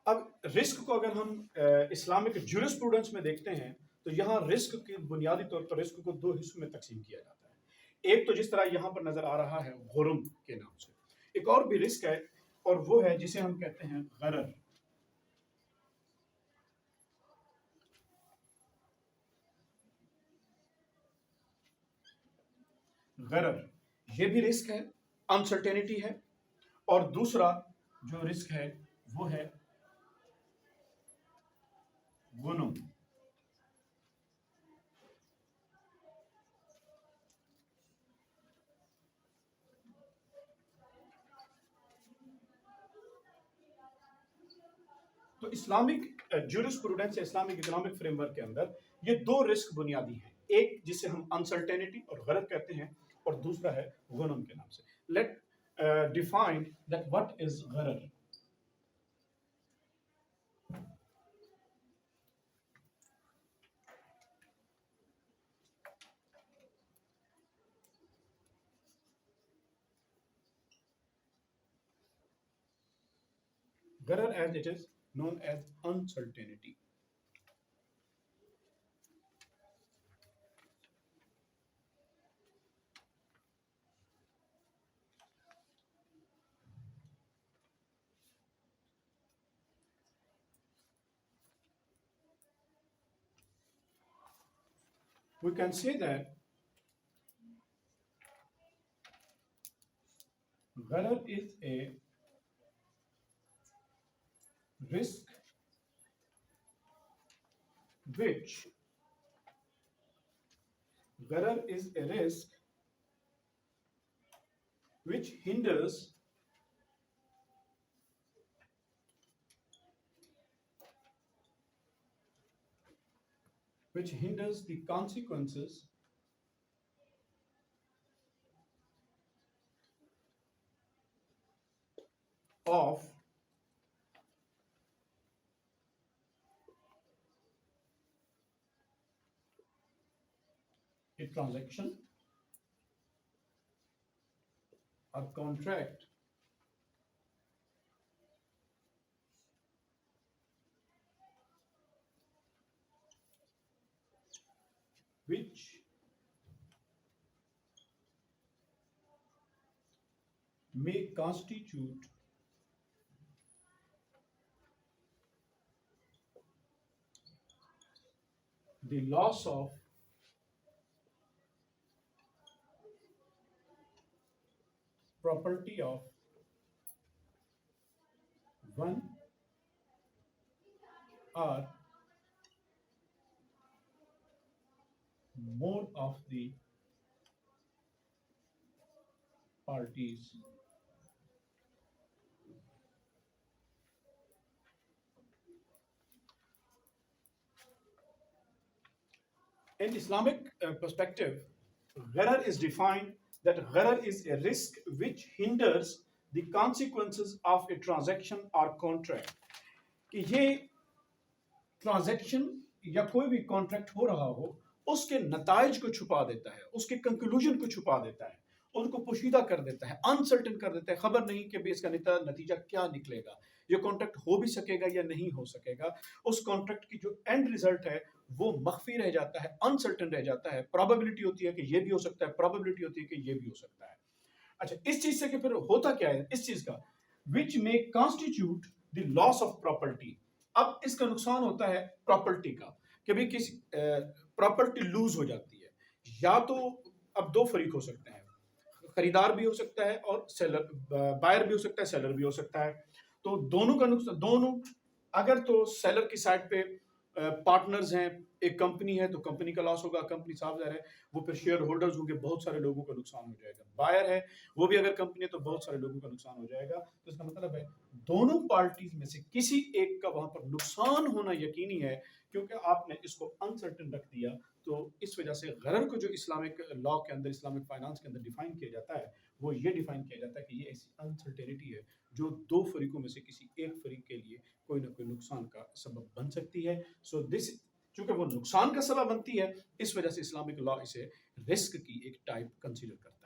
اب رسک کو اگر ہم اسلامک جورسپروڈنس میں دیکھتے ہیں تو یہاں رسک کی بنیادی طور پر رسک کو دو حصوں میں تقسیم کیا جاتا ہے. ایک تو جس طرح یہاں پر نظر آ رہا ہے غرم کے نام سے، ایک اور بھی رسک ہے اور وہ ہے جسے ہم کہتے ہیں غرر. غرر یہ بھی رسک ہے، انسرٹینٹی ہے، اور دوسرا جو رسک ہے وہ ہے غنم. تو اسلامک جورسپروڈنس یا اسلامک اکنامک فریم ورک کے اندر یہ دو رسک بنیادی ہیں، ایک جسے ہم انسرٹینٹی اور غرر کہتے ہیں اور دوسرا ہے غنم کے نام سے. Let define that what is غرر. غرر as it is known as uncertainty. We can say that غرر is a risk which gharar is a risk which hinders the consequences of a transaction or contract which may constitute the loss of property of one or more of the parties. In Islamic perspective, gharar is defined that gharar is a risk which hinders the consequences of a transaction or contract. کہ یہ transaction یا کوئی بھی contract ہو رہا ہو اس کے نتائج کو چھپا دیتا ہے، اس کے کنکلوژن کو چھپا دیتا ہے، ان کو پوشیدہ کر دیتا ہے، انسرٹن کر دیتا ہے. خبر نہیں کہ اس کا نتیجہ کیا نکلے گا، یہ کانٹریکٹ ہو بھی سکے گا یا نہیں ہو سکے گا. اس کانٹریکٹ کی جو اینڈ ریزلٹ ہے وہ مخفی رہ جاتا ہے، انسرٹن رہ جاتا ہے. پرابیبلٹی ہوتی ہے کہ یہ بھی ہو سکتا ہے، پرابیبلٹی ہوتی ہے کہ یہ بھی ہو سکتا ہے. اچھا، اس چیز سے کہ پھر ہوتا کیا ہے اس چیز کا which may constitute the loss of property. اب اس کا نقصان ہوتا ہے پراپرٹی کا، کہ بھی کسی پراپرٹی لوز ہو جاتی ہے. یا تو اب دو فریق ہو سکتے ہیں، خریدار بھی ہو سکتا ہے اور سیلر، بائر بھی ہو سکتا ہے، سیلر بھی ہو سکتا ہے. تو دونوں کا نقصان، دونوں اگر تو سیلر کی سائڈ پہ پارٹنرز ہیں، ایک کمپنی ہے تو کمپنی کا لاس ہوگا، کمپنی صاحب ظاہر ہے وہ پھر شیئر ہولڈرز ہوں گے، بہت سارے لوگوں کا نقصان ہو جائے گا. بائر ہے وہ بھی اگر کمپنی ہے تو بہت سارے لوگوں کا نقصان ہو جائے گا. تو اس کا مطلب ہے دونوں پارٹیز میں سے کسی ایک کا وہاں پر نقصان ہونا یقینی ہے، کیونکہ آپ نے اس کو انسرٹن رکھ دیا. تو اس وجہ سے غرر کو جو اسلامک لا کے اندر، اسلامک فائنانس کے اندر ڈیفائن کیا جاتا ہے وہ یہ ڈیفائن کیا جاتا ہے کہ یہ ایسی انسرٹینٹی ہے جو دو فریقوں میں سے کسی ایک فریق کے لیے کوئی نہ کوئی نقصان کا سبب بن سکتی ہے. سو دس، چونکہ وہ نقصان کا سبب بنتی ہے، اس وجہ سے اسلامک لا اسے رسک کی ایک ٹائپ کنسیڈر کرتا ہے.